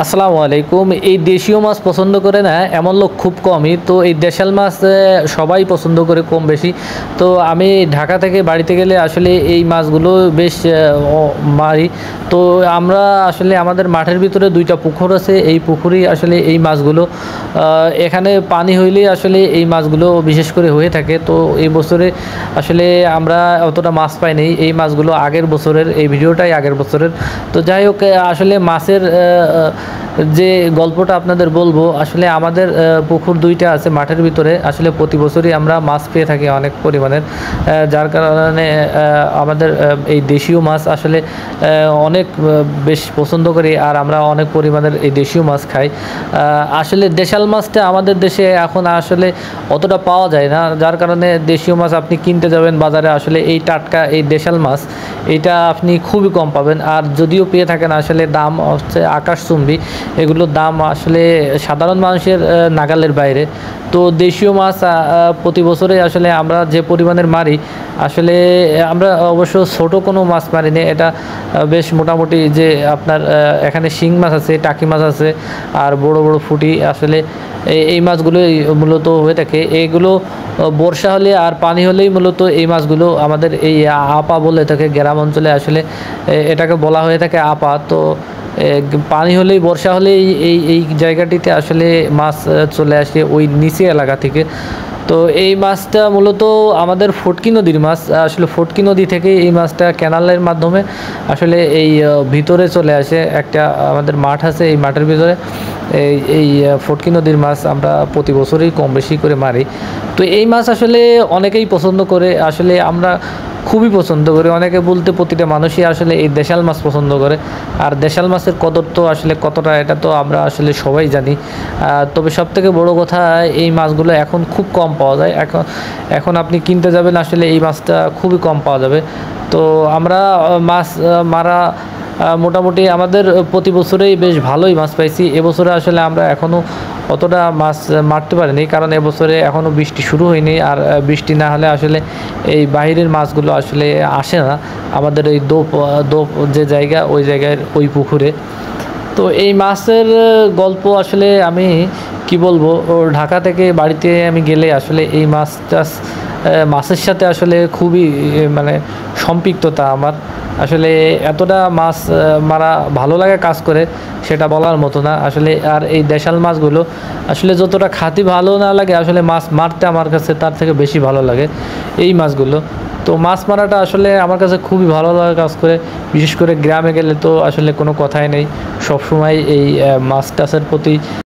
আসসালামু আলাইকুম। এই দেশীয় মাছ পছন্দ করে না এমন লোক খুব কমই। তো এই দেশাল মাছ সবাই পছন্দ করে কম বেশি। তো আমি ঢাকা থেকে বাড়িতে গেলে আসলে এই মাছগুলো বেশ মারি। তো আমরা আসলে আমাদের মাঠের ভিতরে দুইটা পুকুর আছে, এই পুকুরেই আসলে এই মাছগুলো এখানে পানি হইলেই আসলে এই মাছগুলো বিশেষ করে হয়ে থাকে। তো এই বছরে আসলে আমরা অতটা মাছ পাইনি, এই মাছগুলো আগের বছরের, এই ভিডিওটাই আগের বছরের। তো যাই হোক, আসলে মাছের যে গল্পটা আপনাদের বলবো, আসলে আমাদের পুকুর দুইটা আছে মাঠের ভিতরে। আসলে প্রতি বছরই আমরা মাছ পেয়ে থাকি অনেক পরিমাণের, যার কারণে আমাদের এই দেশীয় মাছ আসলে অনেক বেশ পছন্দ করি, আর আমরা অনেক পরিমাণের এই দেশীয় মাছ খাই। আসলে দেশাল মাছটা আমাদের দেশে এখন আসলে অতটা পাওয়া যায় না, যার কারণে দেশীয় মাছ আপনি কিনতে যাবেন বাজারে, আসলে এই টাটকা এই দেশাল মাছ এইটা আপনি খুবই কম পাবেন। আর যদিও পেয়ে থাকেন আসলে দাম হচ্ছে আকাশচুম্বী, এগুলোর দাম আসলে সাধারণ মানুষের নাগালের বাইরে। তো দেশীয় মাছ প্রতি বছরে আসলে আমরা যে পরিমাণের মারি, আসলে আমরা অবশ্য ছোট কোনো মাছ মারি না, এটা বেশ মোটামুটি যে আপনার এখানে শিং মাছ আছে, টাকি মাছ আছে, আর বড় বড় ফুটি, আসলে এই মাছগুলোই মূলত হয়ে থাকে। এগুলো বর্ষা হলে আর পানি হলেই মূলত এই মাছগুলো আমাদের এই আপা বলে থাকে গ্রাম অঞ্চলে, আসলে এটাকে বলা হয়ে থাকে আপা। তো পানি হলেই, বর্ষা হলেই এই এই জায়গাটিতে আসলে মাছ চলে আসে ওই নিচে এলাকা থেকে। তো এই মাছটা মূলত আমাদের ফটকি নদীর মাছ। আসলে ফটকি নদী থেকে এই মাছটা ক্যানালের মাধ্যমে আসলে এই ভিতরে চলে আসে। একটা আমাদের মাঠ আছে, এই মাঠের ভিতরে এই ফটকি নদীর মাছ আমরা প্রতি বছরই কম বেশি করে মারি। তো এই মাছ আসলে অনেকেই পছন্দ করে, আসলে আমরা খুবই পছন্দ করি। অনেকে বলতে প্রতিটা মানুষই আসলে এই দেশাল মাছ পছন্দ করে। আর দেশাল মাছের কদর তো আসলে কতটা, এটা তো আমরা আসলে সবাই জানি। তবে সবথেকে বড় কথা, এই মাছগুলো এখন খুব কম পাওয়া যায়। এখন আপনি কিনতে যাবেন, আসলে এই মাছটা খুবই কম পাওয়া যাবে। তো আমরা মাছ মারা মোটামুটি আমাদের প্রতি বছরেই বেশ ভালোই মাছ পাইছি। এবছরে আসলে আমরা এখনও অতটা মাছ মারতে পারিনি, কারণ এবছরে এখনও বৃষ্টি শুরু হয়নি। আর বৃষ্টি না হলে আসলে এই বাইরের মাছগুলো আসলে আসে না আমাদের এই দোপ দোপ যে জায়গা, ওই জায়গায় ওই পুকুরে। তো এই মাছের গল্প আসলে আমি কি বলবো, ঢাকা থেকে বাড়িতে আমি গেলে আসলে এই মাছের সাথে আসলে খুবই মানে সম্পৃক্ততা আমার। আসলে এতটা মাছ মারা ভালো লাগে কাজ করে, সেটা বলার মতো না আসলে। আর এই দেশাল মাছগুলো আসলে যতটা খাতি ভালো না লাগে, আসলে মাছ মারতে আমার কাছে তার থেকে বেশি ভালো লাগে এই মাছগুলো। তো মাছ মারাটা আসলে আমার কাছে খুবই ভালো লাগা কাজ করে। বিশেষ করে গ্রামে গেলে তো আসলে কোনো কথাই নেই, সবসময় এই মাছ টাছের প্রতি